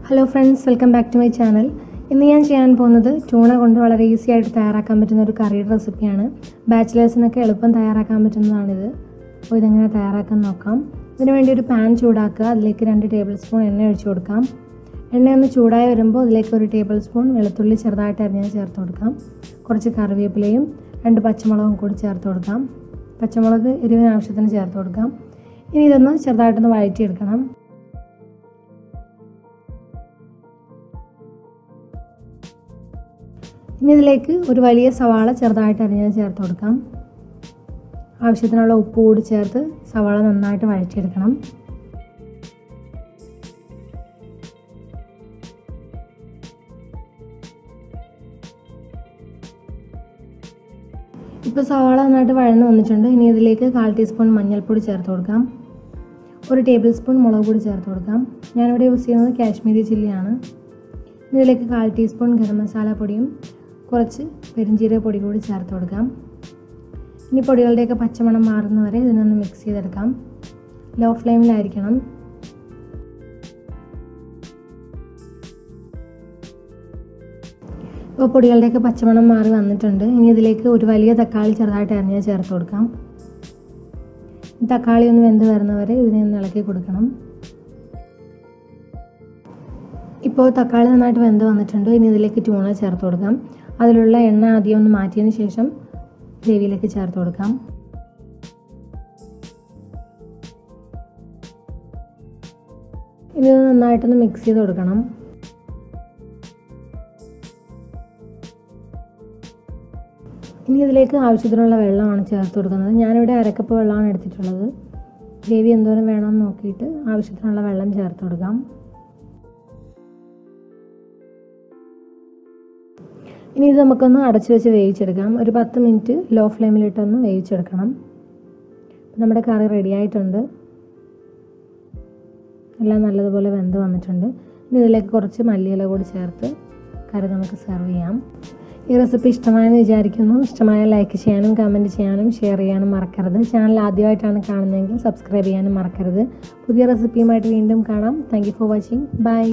Hello friends, welcome back to my channel. ഇന്ന് ഞാൻ ചെയ്യാൻ പോകുന്നത് ട്യൂണ കൊണ്ട് വളരെ ഈസി ആയിട്ട് തയ്യാറാക്കാൻ പറ്റുന്ന ഒരു കറിയുടെ റെസിപ്പിയാണ്. ബാച്ചിലേഴ്സിനൊക്കെ എളുപ്പം തയ്യാറാക്കാൻ പറ്റുന്നതാണിത്. അപ്പോൾ ഇതെങ്ങനെ തയ്യാറാക്കാൻ നോക്കാം. ഇതിനു വേണ്ടി ഒരു പാൻ ചൂടാക്കുക. അതിലേക്ക് 2 ടേബിൾ സ്പൂൺ എണ്ണ ഒഴിച്ചു കൊടുക്കാം. എണ്ണ ഒന്ന് ചൂടായി വരുമ്പോൾ അതിലേക്ക് 1 ടേബിൾ സ്പൂൺ വെളുത്തുള്ളി ചെറുതായിട്ട് അരിഞ്ഞ് ചേർത്ത് കൊടുക്കാം. കുറച്ച് കറിവേപ്പിലയും 2 പച്ചമുളകും കൂടി ചേർത്ത് കൊടുക്കാം. പച്ചമുളക് എരിവിന് ആവശ്യത്തിന് ചേർത്ത് കൊടുക്കാം. ഇനി ഇതൊന്ന് ചെറുതായിട്ടൊന്ന് വഴറ്റിയെടുക്കണം. ഇനി ഇതിലേക്ക് ഒരു വലിയ സവാള ചെറുതായിട്ട് അരിഞ്ഞ് ചേർത്ത് കൊടുക്കാം. ആവശ്യത്തിനുള്ള ഉപ്പ് കൂടി ചേർത്ത് സവാള നന്നായിട്ട് വഴറ്റിയെടുക്കണം. ഇപ്പോൾ സവാള നന്നായിട്ട് വഴന്ന് വന്നിട്ടുണ്ട്. ഇനി ഇതിലേക്ക് 1/4 ടീസ്പൂൺ മഞ്ഞൾപ്പൊടി ചേർത്ത് കൊടുക്കാം. 1 ടേബിൾ സ്പൂൺ മുളക് പൊടി ചേർത്ത് കൊടുക്കാം. ഞാനിവിടെ യൂസ് ചെയ്യുന്നത് കാശ്മീരി ചില്ലിയാണ്. ഇതിലേക്ക് 1/4 ടീസ്പൂൺ ഗരം മസാല പൊടിയും കുറച്ച് പെരിഞ്ചീരക പൊടി കൂടി ചേർത്ത് കൊടുക്കാം. ഇനി പൊടികളുടെയൊക്കെ പച്ചമണം മാറുന്നവരെ ഇതിനൊന്ന് മിക്സ് ചെയ്തെടുക്കാം. ലോ ഫ്ലെയിമിലായിരിക്കണം. ഇപ്പോൾ പൊടികളുടെയൊക്കെ പച്ചമണം മാറി വന്നിട്ടുണ്ട്. ഇനി ഇതിലേക്ക് ഒരു വലിയ തക്കാളി ചെറുതായിട്ട് അരിഞ്ഞ് ചേർത്ത് കൊടുക്കാം. തക്കാളി ഒന്ന് വെന്ത് വരുന്നവരെ ഇതിനെ ഒന്ന് ഇളക്കി കൊടുക്കണം. ഇപ്പോൾ തക്കാളി നന്നായിട്ട് വെന്ത് വന്നിട്ടുണ്ട്. ഇനി ഇതിലേക്ക് ട്യൂണ ചേർത്ത് കൊടുക്കാം. അതിലുള്ള എണ്ണ ആദ്യം ഒന്ന് മാറ്റിയതിന് ശേഷം ഗ്രേവിയിലേക്ക് ചേർത്ത് കൊടുക്കാം. ഇത് നന്നായിട്ടൊന്ന് മിക്സ് ചെയ്ത് കൊടുക്കണം. ഇനി ഇതിലേക്ക് ആവശ്യത്തിനുള്ള വെള്ളമാണ് ചേർത്ത് കൊടുക്കുന്നത്. ഞാനിവിടെ 1/2 കപ്പ് വെള്ളമാണ് എടുത്തിട്ടുള്ളത്. ഗ്രേവി എന്തോരം വേണമെന്ന് നോക്കിയിട്ട് ആവശ്യത്തിനുള്ള വെള്ളം ചേർത്ത് കൊടുക്കാം. ഇനി ഇത് നമുക്കൊന്ന് അടച്ചു വെച്ച് വേവിച്ചെടുക്കാം. ഒരു 10 മിനിറ്റ് ലോ ഫ്ലെയിമിലിട്ടൊന്ന് വേവിച്ചെടുക്കണം. നമ്മുടെ കറി റെഡി ആയിട്ടുണ്ട്. എല്ലാം നല്ലതുപോലെ വെന്ത് വന്നിട്ടുണ്ട്. ഇനി ഇതിലേക്ക് കുറച്ച് മല്ലിയില കൂടി ചേർത്ത് കറി നമുക്ക് സെർവ് ചെയ്യാം. ഈ റെസിപ്പി ഇഷ്ടമായെന്ന് വിചാരിക്കുന്നു. ഇഷ്ടമായ ലൈക്ക് ചെയ്യാനും കമൻറ്റ് ചെയ്യാനും ഷെയർ ചെയ്യാനും മറക്കരുത്. ചാനൽ ആദ്യമായിട്ടാണ് കാണുന്നതെങ്കിൽ സബ്സ്ക്രൈബ് ചെയ്യാനും മറക്കരുത്. പുതിയ റെസിപ്പിയുമായിട്ട് വീണ്ടും കാണാം. Thank you for watching. By.